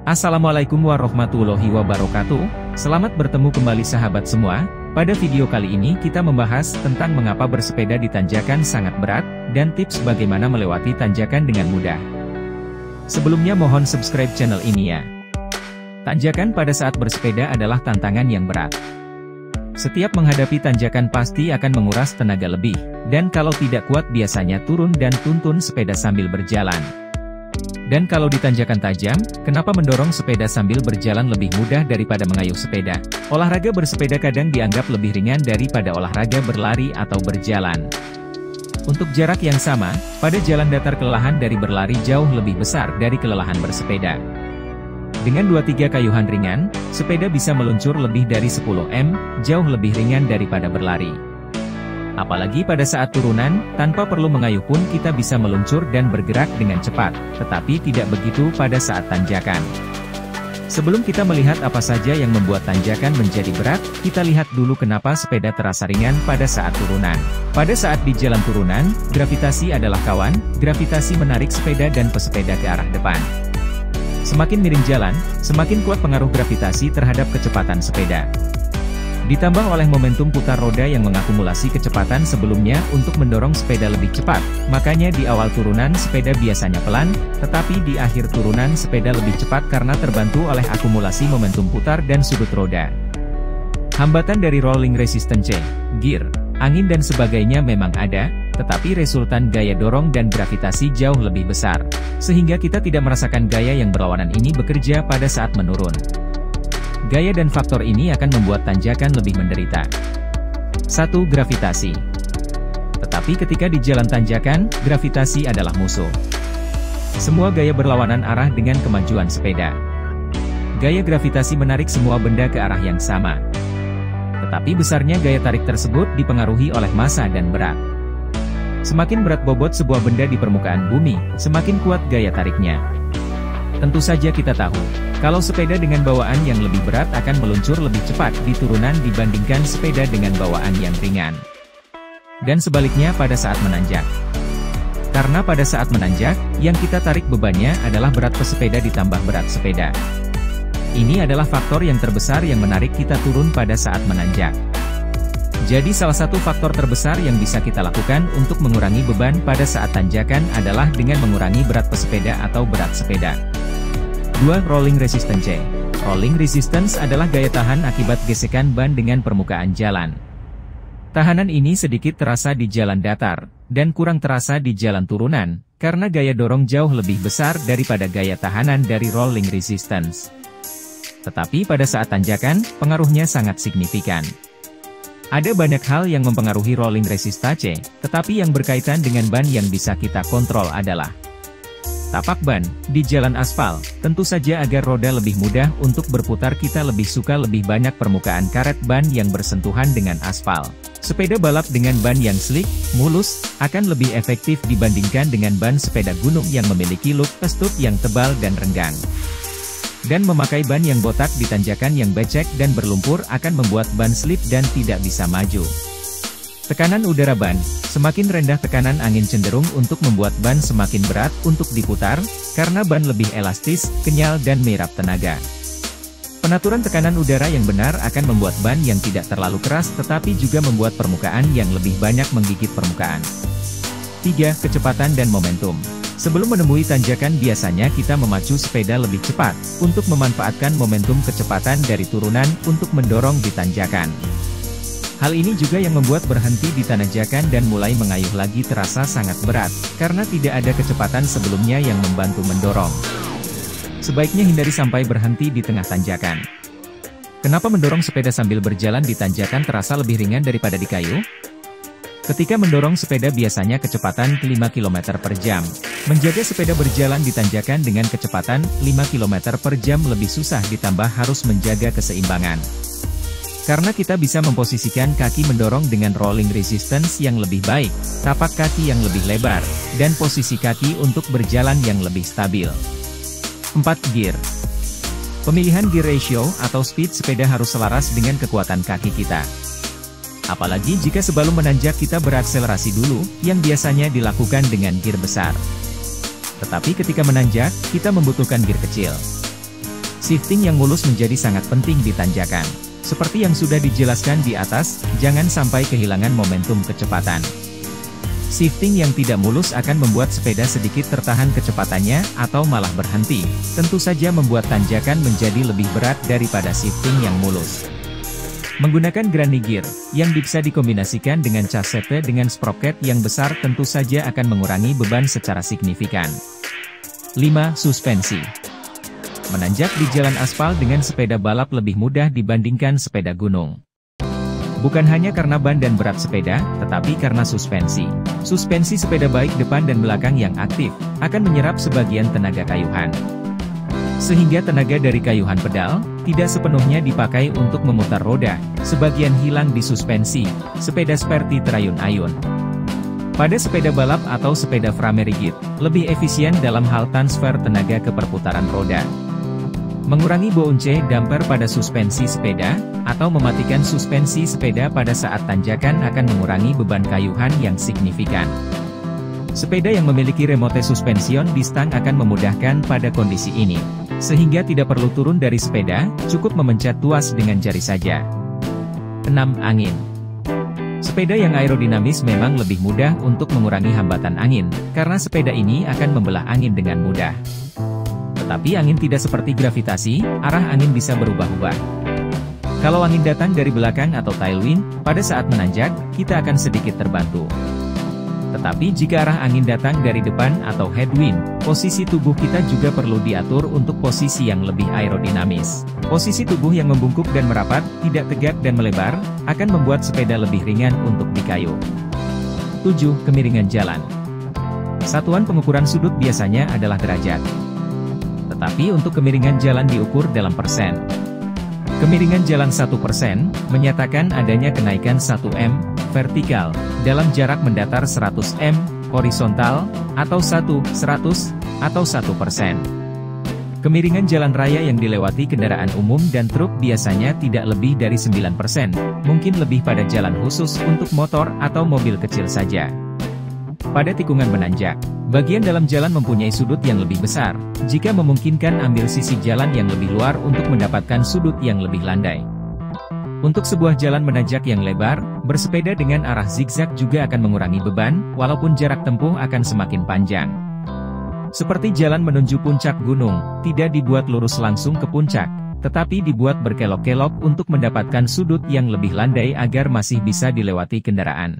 Assalamualaikum warahmatullahi wabarakatuh. Selamat bertemu kembali sahabat semua. Pada video kali ini kita membahas tentang mengapa bersepeda di tanjakan sangat berat, dan tips bagaimana melewati tanjakan dengan mudah. Sebelumnya mohon subscribe channel ini ya. Tanjakan pada saat bersepeda adalah tantangan yang berat. Setiap menghadapi tanjakan pasti akan menguras tenaga lebih, dan kalau tidak kuat biasanya turun dan tuntun sepeda sambil berjalan. Dan kalau di tanjakan tajam, kenapa mendorong sepeda sambil berjalan lebih mudah daripada mengayuh sepeda? Olahraga bersepeda kadang dianggap lebih ringan daripada olahraga berlari atau berjalan. Untuk jarak yang sama, pada jalan datar kelelahan dari berlari jauh lebih besar dari kelelahan bersepeda. Dengan 2-3 kayuhan ringan, sepeda bisa meluncur lebih dari 10 m, jauh lebih ringan daripada berlari. Apalagi pada saat turunan, tanpa perlu mengayuh pun kita bisa meluncur dan bergerak dengan cepat, tetapi tidak begitu pada saat tanjakan. Sebelum kita melihat apa saja yang membuat tanjakan menjadi berat, kita lihat dulu kenapa sepeda terasa ringan pada saat turunan. Pada saat di jalan turunan, gravitasi adalah kawan, gravitasi menarik sepeda dan pesepeda ke arah depan. Semakin miring jalan, semakin kuat pengaruh gravitasi terhadap kecepatan sepeda. Ditambah oleh momentum putar roda yang mengakumulasi kecepatan sebelumnya untuk mendorong sepeda lebih cepat, makanya di awal turunan sepeda biasanya pelan, tetapi di akhir turunan sepeda lebih cepat karena terbantu oleh akumulasi momentum putar dan sudut roda. Hambatan dari rolling resistance, gear, angin dan sebagainya memang ada, tetapi resultan gaya dorong dan gravitasi jauh lebih besar, sehingga kita tidak merasakan gaya yang berlawanan ini bekerja pada saat menurun. Gaya dan faktor ini akan membuat tanjakan lebih menderita. 1. Gravitasi. Tetapi ketika di jalan tanjakan, gravitasi adalah musuh. Semua gaya berlawanan arah dengan kemajuan sepeda. Gaya gravitasi menarik semua benda ke arah yang sama. Tetapi besarnya gaya tarik tersebut dipengaruhi oleh massa dan berat. Semakin berat bobot sebuah benda di permukaan bumi, semakin kuat gaya tariknya. Tentu saja kita tahu, kalau sepeda dengan bawaan yang lebih berat akan meluncur lebih cepat di turunan dibandingkan sepeda dengan bawaan yang ringan. Dan sebaliknya pada saat menanjak. Karena pada saat menanjak, yang kita tarik bebannya adalah berat pesepeda ditambah berat sepeda. Ini adalah faktor yang terbesar yang menarik kita turun pada saat menanjak. Jadi salah satu faktor terbesar yang bisa kita lakukan untuk mengurangi beban pada saat tanjakan adalah dengan mengurangi berat pesepeda atau berat sepeda. 2. Rolling resistance. Rolling resistance adalah gaya tahan akibat gesekan ban dengan permukaan jalan. Tahanan ini sedikit terasa di jalan datar, dan kurang terasa di jalan turunan, karena gaya dorong jauh lebih besar daripada gaya tahanan dari rolling resistance. Tetapi pada saat tanjakan, pengaruhnya sangat signifikan. Ada banyak hal yang mempengaruhi rolling resistance, tetapi yang berkaitan dengan ban yang bisa kita kontrol adalah tapak ban. Di jalan aspal, tentu saja agar roda lebih mudah untuk berputar kita lebih suka lebih banyak permukaan karet ban yang bersentuhan dengan aspal. Sepeda balap dengan ban yang slick, mulus, akan lebih efektif dibandingkan dengan ban sepeda gunung yang memiliki look stud yang tebal dan renggang. Dan memakai ban yang botak di tanjakan yang becek dan berlumpur akan membuat ban slip dan tidak bisa maju. Tekanan udara ban. Semakin rendah tekanan angin cenderung untuk membuat ban semakin berat untuk diputar, karena ban lebih elastis, kenyal dan menyerap tenaga. Penaturan tekanan udara yang benar akan membuat ban yang tidak terlalu keras tetapi juga membuat permukaan yang lebih banyak menggigit permukaan. 3. Kecepatan dan momentum. Sebelum menemui tanjakan biasanya kita memacu sepeda lebih cepat, untuk memanfaatkan momentum kecepatan dari turunan untuk mendorong di tanjakan. Hal ini juga yang membuat berhenti di tanjakan dan mulai mengayuh lagi terasa sangat berat, karena tidak ada kecepatan sebelumnya yang membantu mendorong. Sebaiknya hindari sampai berhenti di tengah tanjakan. Kenapa mendorong sepeda sambil berjalan di tanjakan terasa lebih ringan daripada di kayu? Ketika mendorong sepeda biasanya kecepatan 5 km per jam. Menjaga sepeda berjalan di tanjakan dengan kecepatan 5 km per jam lebih susah ditambah harus menjaga keseimbangan. Karena kita bisa memposisikan kaki mendorong dengan rolling resistance yang lebih baik, tapak kaki yang lebih lebar, dan posisi kaki untuk berjalan yang lebih stabil. 4. Gear. Pemilihan gear ratio atau speed sepeda harus selaras dengan kekuatan kaki kita. Apalagi jika sebelum menanjak kita berakselerasi dulu, yang biasanya dilakukan dengan gear besar. Tetapi ketika menanjak, kita membutuhkan gear kecil. Shifting yang mulus menjadi sangat penting di tanjakan. Seperti yang sudah dijelaskan di atas, jangan sampai kehilangan momentum kecepatan. Shifting yang tidak mulus akan membuat sepeda sedikit tertahan kecepatannya, atau malah berhenti. Tentu saja membuat tanjakan menjadi lebih berat daripada shifting yang mulus. Menggunakan granny gear, yang bisa dikombinasikan dengan chassis dengan sprocket yang besar tentu saja akan mengurangi beban secara signifikan. 5. Suspensi. Menanjak di jalan aspal dengan sepeda balap lebih mudah dibandingkan sepeda gunung. Bukan hanya karena ban dan berat sepeda, tetapi karena suspensi. Suspensi sepeda baik depan dan belakang yang aktif, akan menyerap sebagian tenaga kayuhan. Sehingga tenaga dari kayuhan pedal, tidak sepenuhnya dipakai untuk memutar roda, sebagian hilang di suspensi, sepeda seperti terayun-ayun. Pada sepeda balap atau sepeda frame rigid, lebih efisien dalam hal transfer tenaga ke perputaran roda. Mengurangi bounce damper pada suspensi sepeda, atau mematikan suspensi sepeda pada saat tanjakan akan mengurangi beban kayuhan yang signifikan. Sepeda yang memiliki remote suspension di stang akan memudahkan pada kondisi ini. Sehingga tidak perlu turun dari sepeda, cukup memencet tuas dengan jari saja. 6. Angin. Sepeda yang aerodinamis memang lebih mudah untuk mengurangi hambatan angin, karena sepeda ini akan membelah angin dengan mudah. Tetapi angin tidak seperti gravitasi, arah angin bisa berubah-ubah. Kalau angin datang dari belakang atau tailwind, pada saat menanjak, kita akan sedikit terbantu. Tetapi jika arah angin datang dari depan atau headwind, posisi tubuh kita juga perlu diatur untuk posisi yang lebih aerodinamis. Posisi tubuh yang membungkuk dan merapat, tidak tegak dan melebar, akan membuat sepeda lebih ringan untuk dikayuh. 7. Kemiringan jalan. Satuan pengukuran sudut biasanya adalah derajat. Tetapi untuk kemiringan jalan diukur dalam persen. Kemiringan jalan 1% menyatakan adanya kenaikan 1 m vertikal dalam jarak mendatar 100 m horizontal atau 100 atau 1%. Kemiringan jalan raya yang dilewati kendaraan umum dan truk biasanya tidak lebih dari 9%, mungkin lebih pada jalan khusus untuk motor atau mobil kecil saja. Pada tikungan menanjak, bagian dalam jalan mempunyai sudut yang lebih besar, jika memungkinkan ambil sisi jalan yang lebih luar untuk mendapatkan sudut yang lebih landai. Untuk sebuah jalan menanjak yang lebar, bersepeda dengan arah zigzag juga akan mengurangi beban, walaupun jarak tempuh akan semakin panjang. Seperti jalan menuju puncak gunung, tidak dibuat lurus langsung ke puncak, tetapi dibuat berkelok-kelok untuk mendapatkan sudut yang lebih landai agar masih bisa dilewati kendaraan.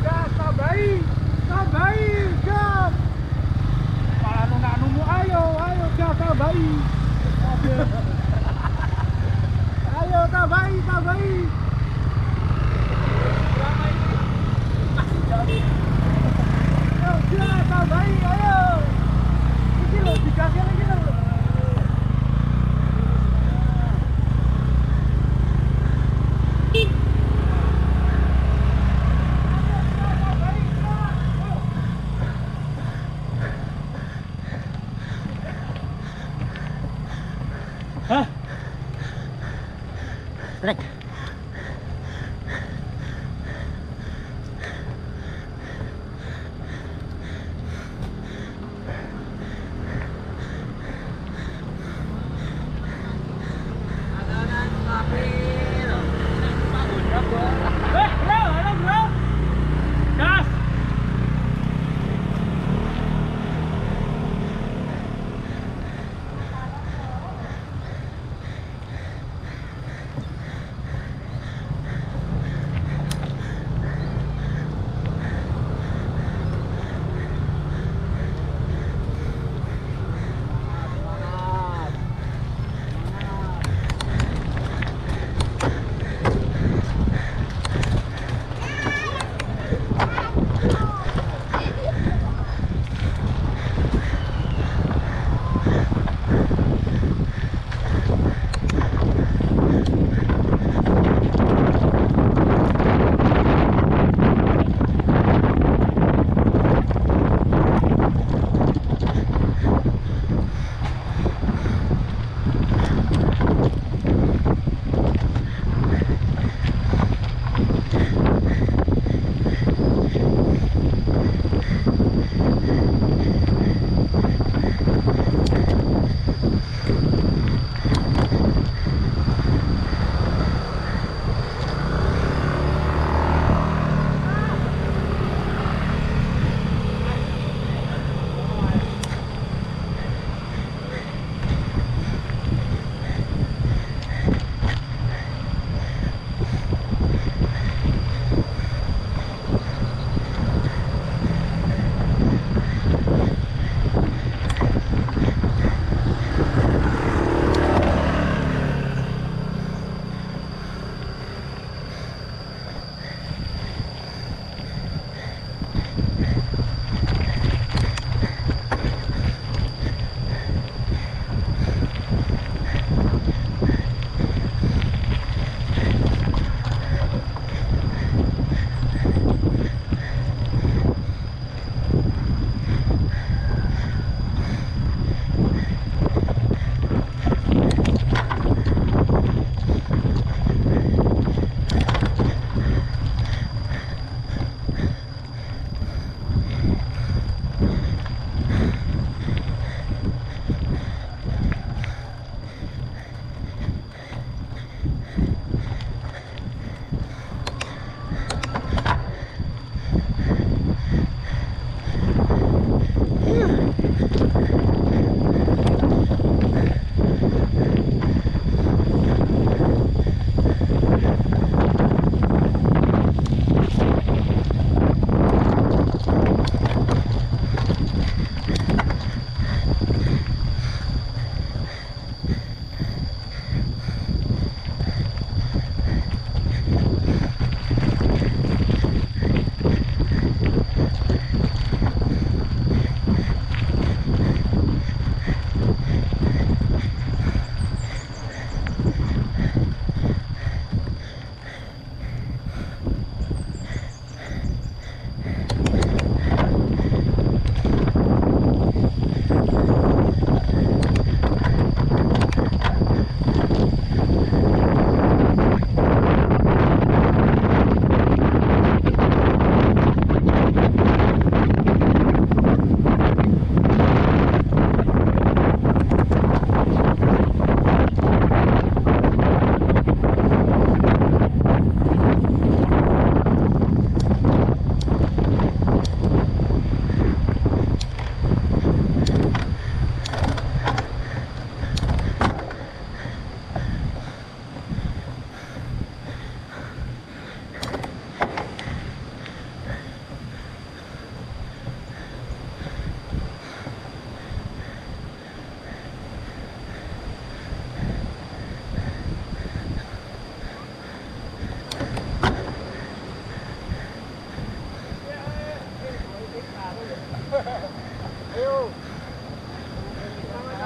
Ayo tabai. Ayo tabai, ayo. Ini loh, digasnya lagi loh. Hah? Trek. Halo, bro. Gas.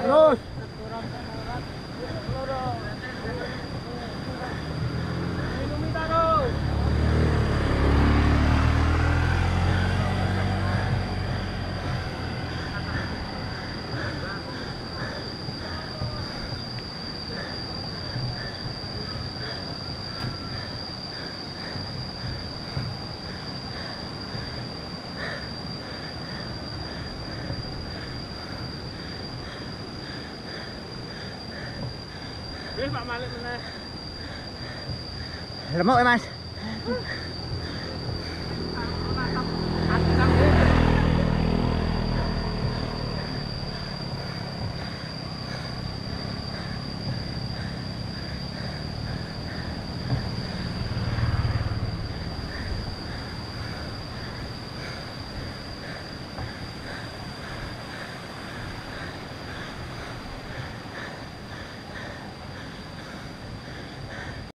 Terus. Wis Pak Malik meneh. Lemok ya, Mas.